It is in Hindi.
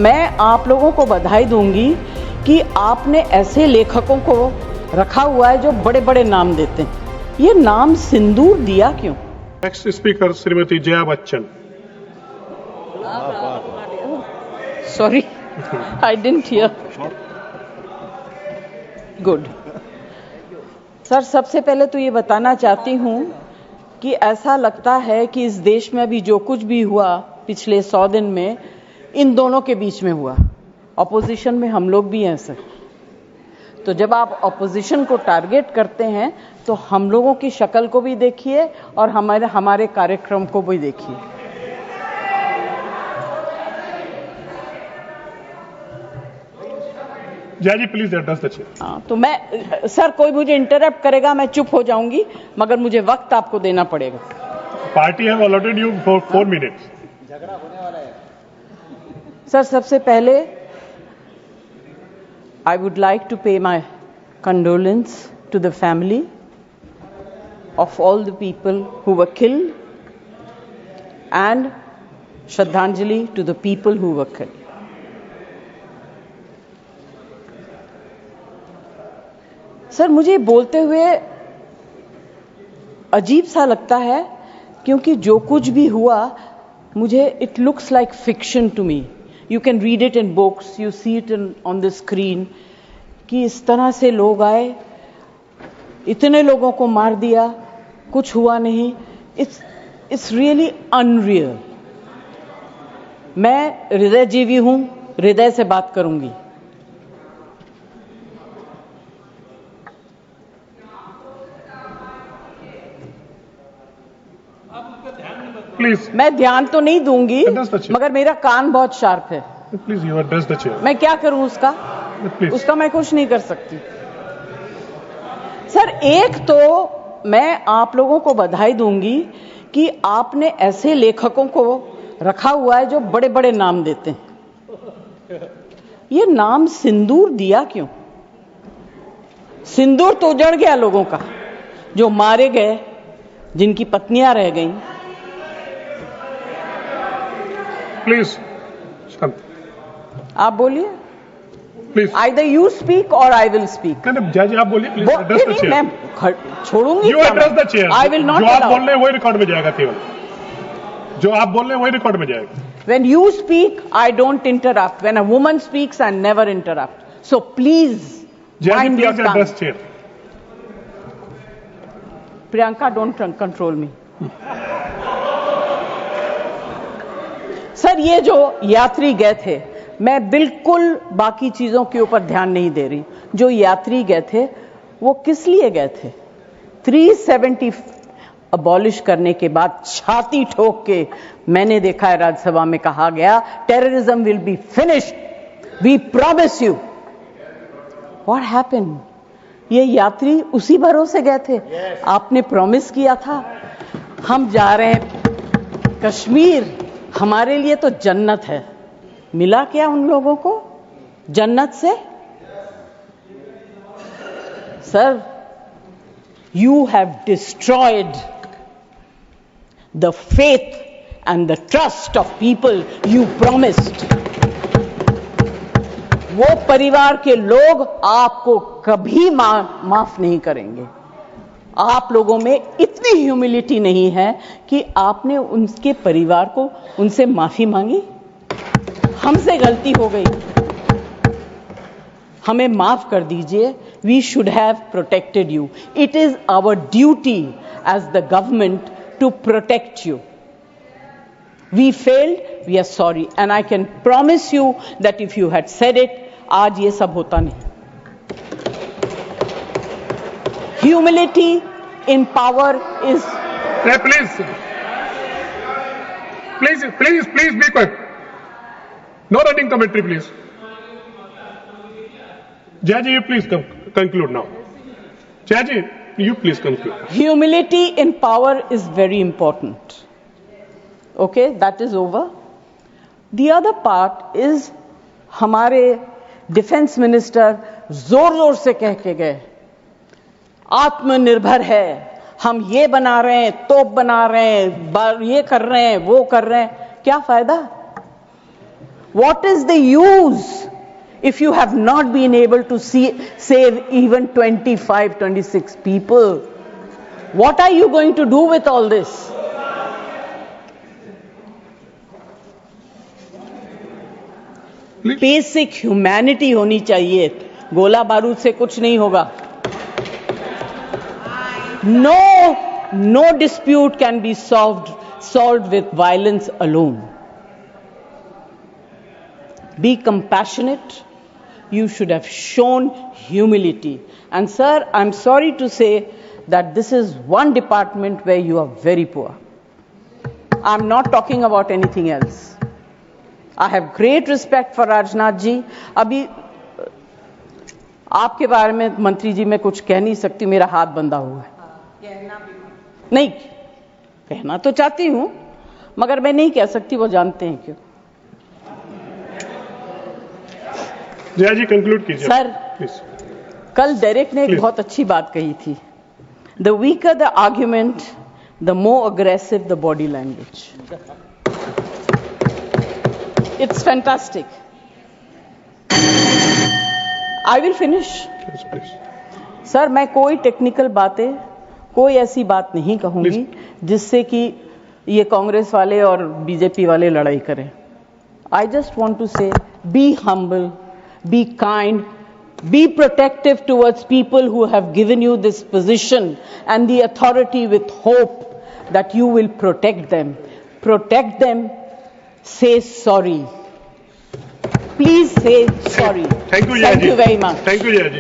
मैं आप लोगों को बधाई दूंगी कि आपने ऐसे लेखकों को रखा हुआ है जो बड़े बड़े नाम देते हैं। ये नाम सिंदूर दिया क्यों? Next speaker Shrimati Jaya Bachchan. Sorry, I didn't here. Good. Sir, सबसे पहले तो ये बताना चाहती हूँ कि ऐसा लगता है कि इस देश में अभी जो कुछ भी हुआ पिछले 100 दिन में इन दोनों के बीच में हुआ। ऑपोजिशन में हम लोग भी हैं सर। तो जब आप ऑपोजिशन को टारगेट करते हैं तो हम लोगों की शक्ल को भी देखिए और हमारे कार्यक्रम को भी देखिए। जया जी प्लीज एड्रेस द चेयर। हाँ, तो मैं सर, कोई मुझे इंटरप्ट करेगा मैं चुप हो जाऊंगी, मगर मुझे वक्त आपको देना पड़ेगा। Party have allotted you for 4 minutes. Sir, सबसे पहले I would like to pay my condolence to the family of all the people who were killed and Shraddhanjali to the people who were killed. Sir, मुझे बोलते हुए अजीब सा लगता है क्योंकि जो कुछ भी हुआ मुझे it looks like fiction to me. You can read it in books, you see it on the screen कि इस तरह से लोग आए, इतने लोगों को मार दिया, कुछ हुआ नहीं। It's really unreal। मैं हृदय जीवी हूं, हृदय से बात करूंगी। प्लीज। मैं ध्यान तो नहीं दूंगी, मगर मेरा कान बहुत शार्प है। Please you address the chair. मैं क्या करूं उसका? प्लीज। उसका मैं कुछ नहीं कर सकती। सर, एक तो मैं आप लोगों को बधाई दूंगी कि आपने ऐसे लेखकों को रखा हुआ है जो बड़े बड़े नाम देते हैं। ये नाम सिंदूर दिया क्यों? सिंदूर तो उजड़ गया लोगों का, जो मारे गए, जिनकी पत्नियां रह गईं। प्लीज शांत। आप बोलिए। Please. Either you speak or I will speak। Madam Jaya ji आप बोलिए प्लीज एड्रेस द चेयर। मैं छोड़ूंगी। You address the chair. I will not जो आप allow। बोल रहे हैं वही रिकॉर्ड में जाएगा केवल। जो आप बोल रहे हैं वही रिकॉर्ड में जाएगा। When you speak, I don't interrupt. When a woman speaks, I never interrupt. So please Jaya ji mind your please tongue। Address chair. Priyanka, don't control me। सर, ये जो यात्री गए थे, मैं बिल्कुल बाकी चीजों के ऊपर ध्यान नहीं दे रही। जो यात्री गए थे वो किस लिए गए थे? 370 अबॉलिश करने के बाद छाती ठोक के मैंने देखा है राज्यसभा में कहा गया terrorism will be finished, we promise you. What happened? ये यात्री उसी भरोसे गए थे। आपने प्रॉमिस किया था हम जा रहे हैं कश्मीर, हमारे लिए तो जन्नत है। मिला क्या उन लोगों को जन्नत से? Sir, you have destroyed the faith and the trust of people you promised। वो परिवार के लोग आपको कभी माफ नहीं करेंगे। आप लोगों में इतनी ह्यूमिलिटी नहीं है कि आपने उनके परिवार को उनसे माफी मांगी। हमसे गलती हो गई, हमें माफ कर दीजिए। We should have protected you. It is our duty as the government to protect you. We failed, we are sorry and I can promise you that if you had said it, आज ये सब होता नहीं। Humility in power is। Please be quiet. No running commentary, please. Jaya ji, you please conclude now. Jaya ji, you please conclude. Humility in power is very important. Okay, that is over. The other part is हमारे डिफेंस मिनिस्टर जोर जोर से कह के गए आत्मनिर्भर है, हम ये बना रहे हैं, तोप बना रहे हैं, ये कर रहे हैं, वो कर रहे हैं। क्या फायदा? What is the use if you have not been able to save even 25, 26 people? What are you going to do with all this? Basic humanity होनी चाहिए. गोला बारूद से कुछ नहीं होगा. No dispute can be solved with violence alone. Be compassionate. You should have shown humility. And sir, I'm sorry to say that this is one department where you are very poor. I'm not talking about anything else. I have great respect for Rajnath ji. अभी आपके बारे में मंत्री जी मैं कुछ कह नहीं सकती, मेरा हाथ बंधा हुआ है. नहीं कहना तो चाहती हूं मगर मैं नहीं कह सकती, वो जानते हैं क्यों. जया जी कंक्लूड कीजिए सर, प्लीज. कल डेरेक ने एक बहुत अच्छी बात कही थी. The weaker the argument, the more aggressive the body language. It's fantastic. I will finish. Yes, please. Sir, मैं कोई टेक्निकल बातें, कोई ऐसी बात नहीं कहूंगी जिससे कि ये कांग्रेस वाले और बीजेपी वाले लड़ाई करें. I just want to say, be humble, be kind, be protective towards people who have given you this position and the authority with hope that you will protect them. Protect them. Say sorry. Please say sorry. Thank you, Jaya ji. Thank you very much. Thank you, Jaya ji.